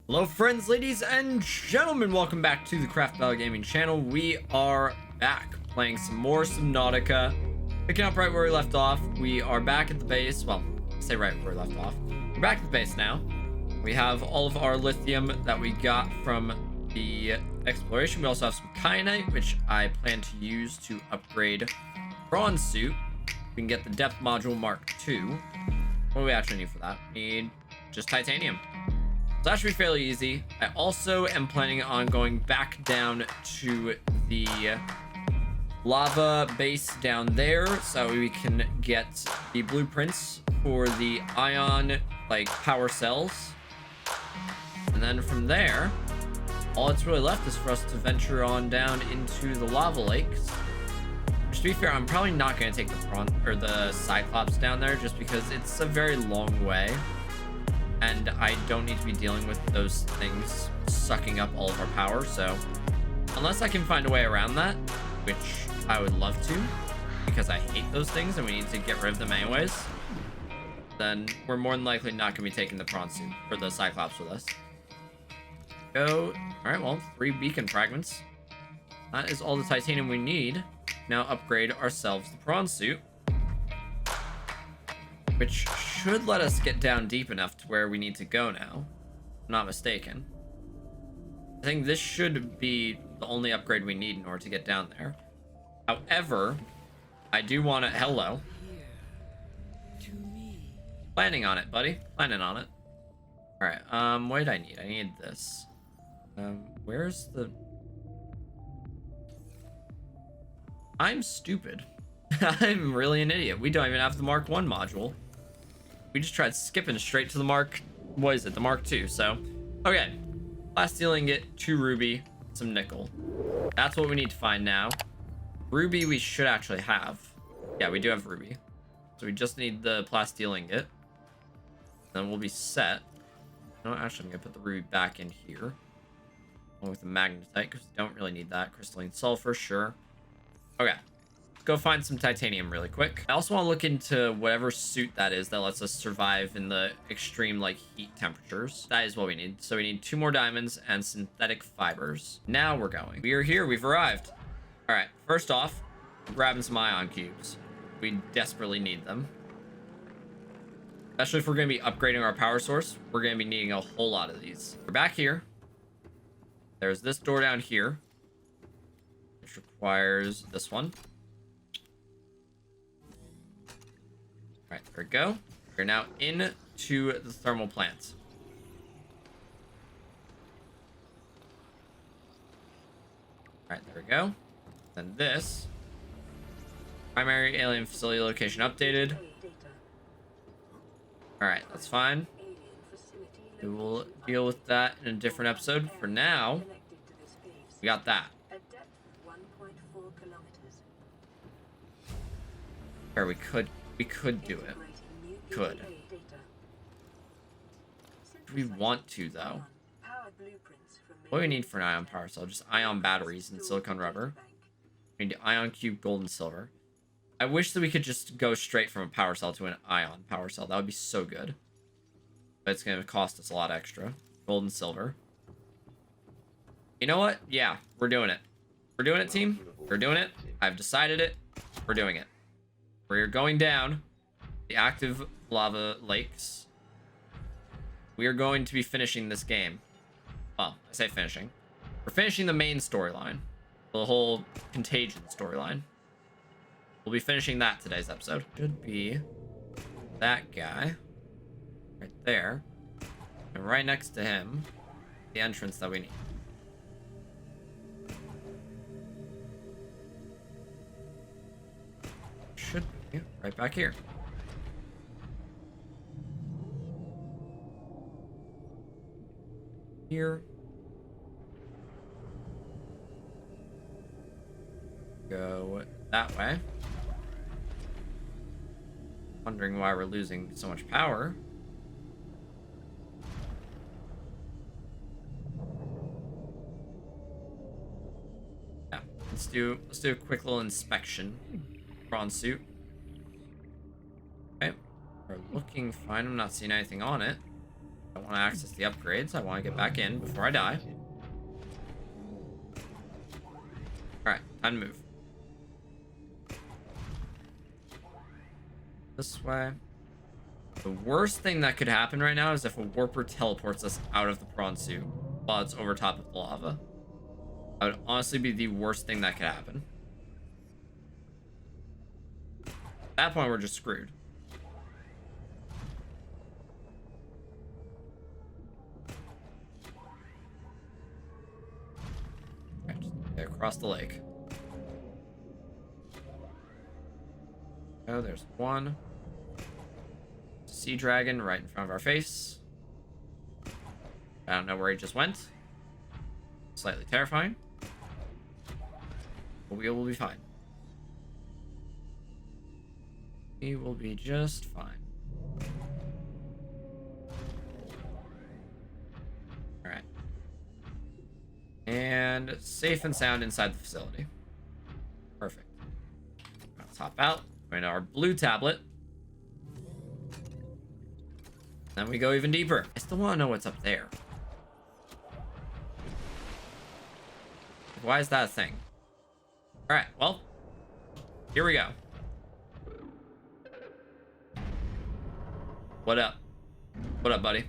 Hello friends, ladies and gentlemen, welcome back to the CraftBattleGaming channel. We are back playing some more Subnautica, picking up right where we left off. We are back at the base. Well, say right where we left off. We're back at the base now. We have all of our lithium that we got from the exploration. We also have some kyanite, which I plan to use to upgrade prawn suit. We can get the depth module Mark II. What do we actually need for that? We need just titanium. So that should be fairly easy. I also am planning on going back down to the lava base down there so we can get the blueprints for the ion power cells. And then from there, all that's really left is for us to venture on down into the lava lakes. Which, to be fair, I'm probably not going to take the prawn or the cyclops down there just because it's a very long way. And I don't need to be dealing with those things sucking up all of our power. So unless I can find a way around that, which I would love to, because I hate those things and we need to get rid of them anyways, then we're more than likely not going to be taking the prawn suit or the cyclops with us. Go. All right, well, 3 beacon fragments. That is all the titanium we need. Now upgrade ourselves the prawn suit, which should let us get down deep enough to where we need to go now. If I'm not mistaken. I think this should be the only upgrade we need in order to get down there. However, I do want to... Hello. Planning on it, buddy. Planning on it. Alright, what did I need? I need this. Where's the... I'm stupid. I'm really an idiot. We don't even have the Mark 1 module. We just tried skipping straight to the Mark... What is it? The Mark 2. So, okay. Last steel ingot, 2 ruby, some nickel. That's what we need to find now. Ruby we should actually have. Yeah, we do have ruby. So we just need the plasteel ingot. Then we'll be set. No, actually, I'm going to put the ruby back in here. Along with the magnetite, because we don't really need that. Crystalline sulfur, sure. Okay. Go find some titanium really quick. I also want to look into whatever suit that is that lets us survive in the extreme heat temperatures. That is what we need. So we need 2 more diamonds and synthetic fibers. Now we're going. We are here. We've arrived. All right. First off, we're grabbing some ion cubes. We desperately need them. Especially if we're going to be upgrading our power source, we're going to be needing a whole lot of these. We're back here. There's this door down here, which requires this one. All right, there we go. We're now into the thermal plant. All right, there we go. Then this. Primary alien facility location updated. All right, that's fine. We will deal with that in a different episode. For now, we got that. Or we could do it. Could. Do we want to, though? What do we need for an ion power cell? Just ion batteries and silicon rubber. We need ion cube, gold, and silver. I wish that we could just go straight from a power cell to an ion power cell. That would be so good. But it's going to cost us a lot extra. Gold and silver. You know what? Yeah, we're doing it. We're doing it, team. We're doing it. I've decided it. We're doing it. We're going down the active lava lakes. We are going to be finishing this game. Well, I say finishing. We're finishing the main storyline. The whole Contagion storyline. We'll be finishing that today's episode. Should be that guy. Right there. And right next to him, the entrance that we need. Should be right back here. Here. Go that way. Wondering why we're losing so much power. Yeah, let's do a quick little inspection. Prawn suit. Okay, we're looking fine. I'm not seeing anything on it. I want to access the upgrades. I want to get back in before I die. Alright, time to move. This way. The worst thing that could happen right now is if a warper teleports us out of the prawn suit while it's over top of the lava. That would honestly be the worst thing that could happen. At that point, we're just screwed. Okay, just get across the lake. Oh, there's one. Sea dragon right in front of our face. I don't know where he just went. Slightly terrifying. But we will be fine. We will be just fine. Alright. And safe and sound inside the facility. Perfect. Let's hop out. We're in our blue tablet. Then we go even deeper. I still want to know what's up there. Why is that a thing? Alright, well, here we go. What up? What up, buddy?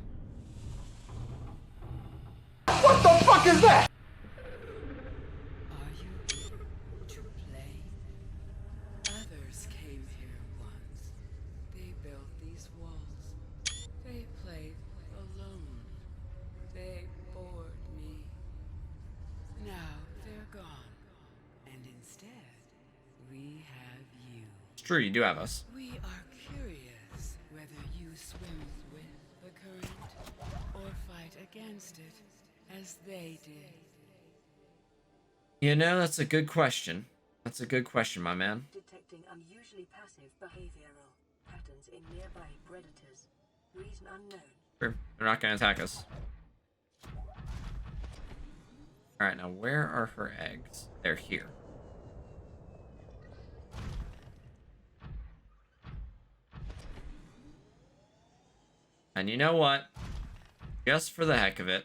What the fuck is that? Are you to play? Others came here once. They built these walls. They played alone. They bored me. Now they're gone. And instead, we have you. It's true, you do have us. We are curious whether you swim with the current or fight against it as they did. You know, that's a good question. That's a good question, my man. Detecting unusually passive behavioral patterns in nearby predators. Reason unknown. Sure, they're not going to attack us. Alright, now where are her eggs? They're here. And you know what? Just for the heck of it,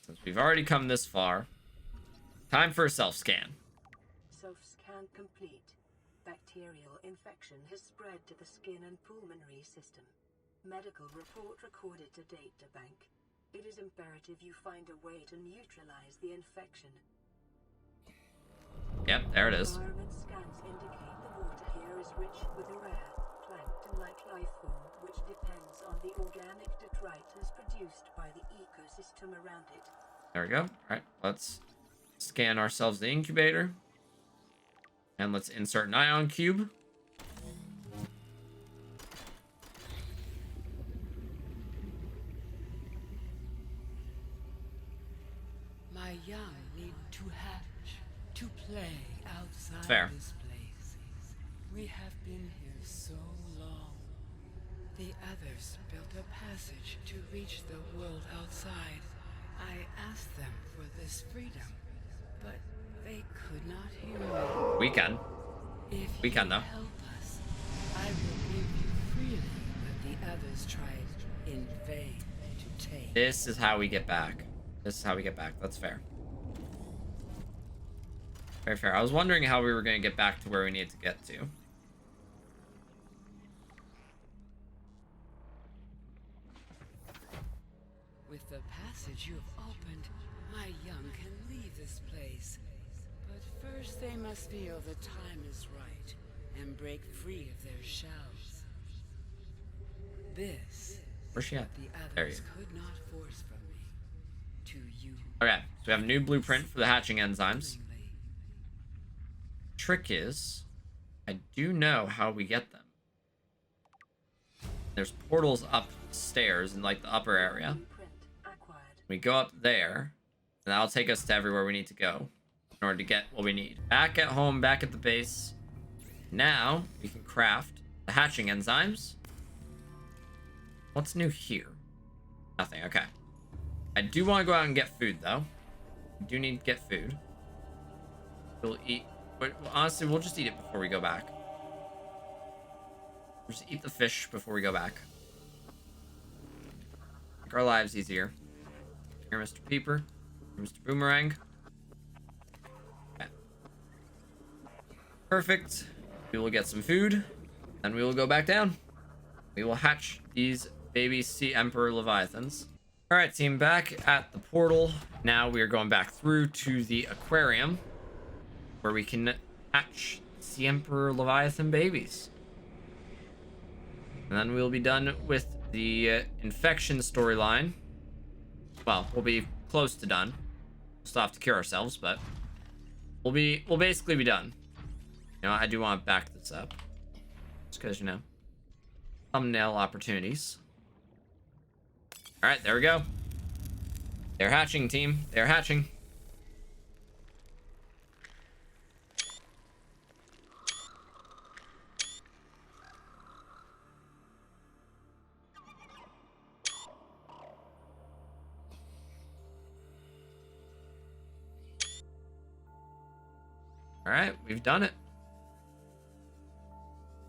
since we've already come this far, time for a self-scan. Self-scan complete. Bacterial infection has spread to the skin and pulmonary system. Medical report recorded to data bank. It is imperative you find a way to neutralize the infection. Yep, there it is. Environment scans indicate the water here is rich with a rare plankton-like life form which depends on the organic detritus produced by the ecosystem around it. There we go. Alright, let's scan ourselves the incubator. And let's insert an ion cube. My young need to hatch, to play outside Fair. this place. We have been here so long. The others built a passage to reach the world outside. I asked them for this freedom, but they could not hear me. We can. If We can, you though. help us, I will give you freely what the others tried in vain to take. This is how we get back. This is how we get back. That's fair. Very fair. I was wondering how we were going to get back to where we needed to get to. With the passage you have opened, my young can leave this place. But first they must feel the time is right and break free of their shells. This Where's she is at? what the There you others could not force from me. To you. Okay, so we have a new blueprint for the hatching enzymes. willingly. Trick is, I do know how we get them. There's portals upstairs in like the upper area. Blueprint acquired. We go up there, and that'll take us to everywhere we need to go in order to get what we need. Back at home, back at the base. Now we can craft the hatching enzymes. What's new here? Nothing. Okay. I do want to go out and get food though. I do need to get food. We'll eat. But honestly, we'll just eat it before we go back. We'll just eat the fish before we go back. Make our lives easier. Here, Mr. Peeper. Here, Mr. Boomerang. Okay. Perfect. We will get some food, and we will go back down. We will hatch these baby sea emperor leviathans. All right, team, back at the portal. Now we are going back through to the aquarium, where we can hatch sea emperor leviathan babies. And then we'll be done with the infection storyline. Well, we'll be close to done. We'll still have to cure ourselves, but we'll basically be done. You know, I do want to back this up, just because, you know, thumbnail opportunities. All right, there we go. They're hatching, team. They're hatching. All right, we've done it.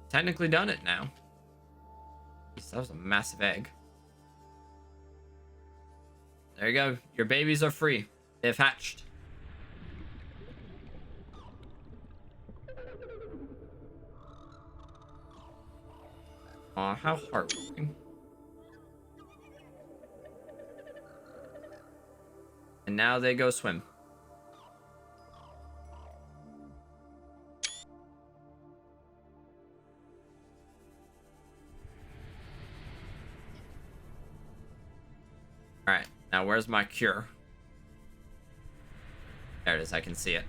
Technically done it now. Jeez, that was a massive egg. There you go. Your babies are free. They've hatched. Aw, how heartwarming. And now they go swim. Alright, now where's my cure? There it is, I can see it.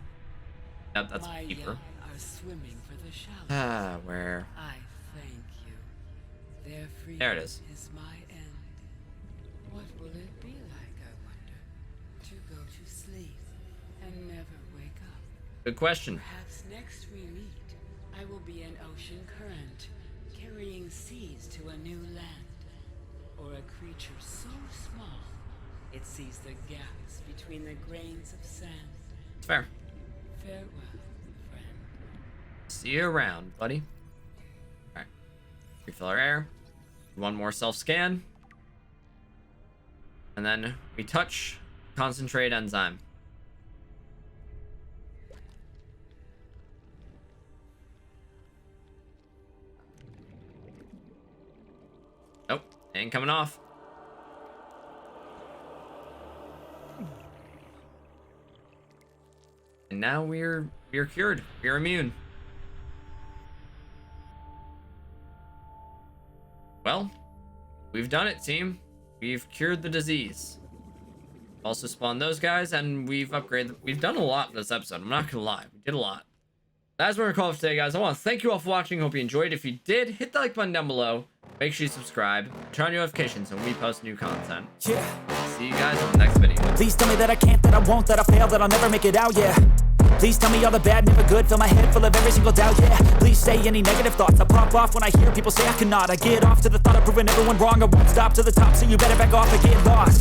Yep, that's My Peeper. young are swimming for the shallows. Ah, where? I thank you. Their freedom There it is. my end. What will it be like, I wonder, to go to sleep and never wake up? Good question. Perhaps next we meet, I will be an ocean current, carrying seas to a new land. Or a creature so small, it sees the gaps between the grains of sand. It's fair. Farewell, friend. See you around, buddy. Alright. Refill our air. One more self-scan. And then we touch concentrate enzyme. Nope, ain't coming off. And now we're cured. We're immune. Well, we've done it, team. We've cured the disease. Also spawned those guys, and we've upgraded. We've done a lot in this episode. I'm not gonna lie, we did a lot. That's what we're calling for today, guys. I want to thank you all for watching. Hope you enjoyed. If you did, hit the like button down below. Make sure you subscribe. Turn on your notifications when we post new content. Yeah. See you guys in the next video. Please tell me that I can't, that I won't, that I fail, that I'll never make it out, yeah. Please tell me all the bad, never good, fill my head full of every single doubt, yeah. Please say any negative thoughts, I pop off when I hear people say I cannot. I get off to the thought of proving everyone wrong, I won't stop to the top, so you better back off and get lost.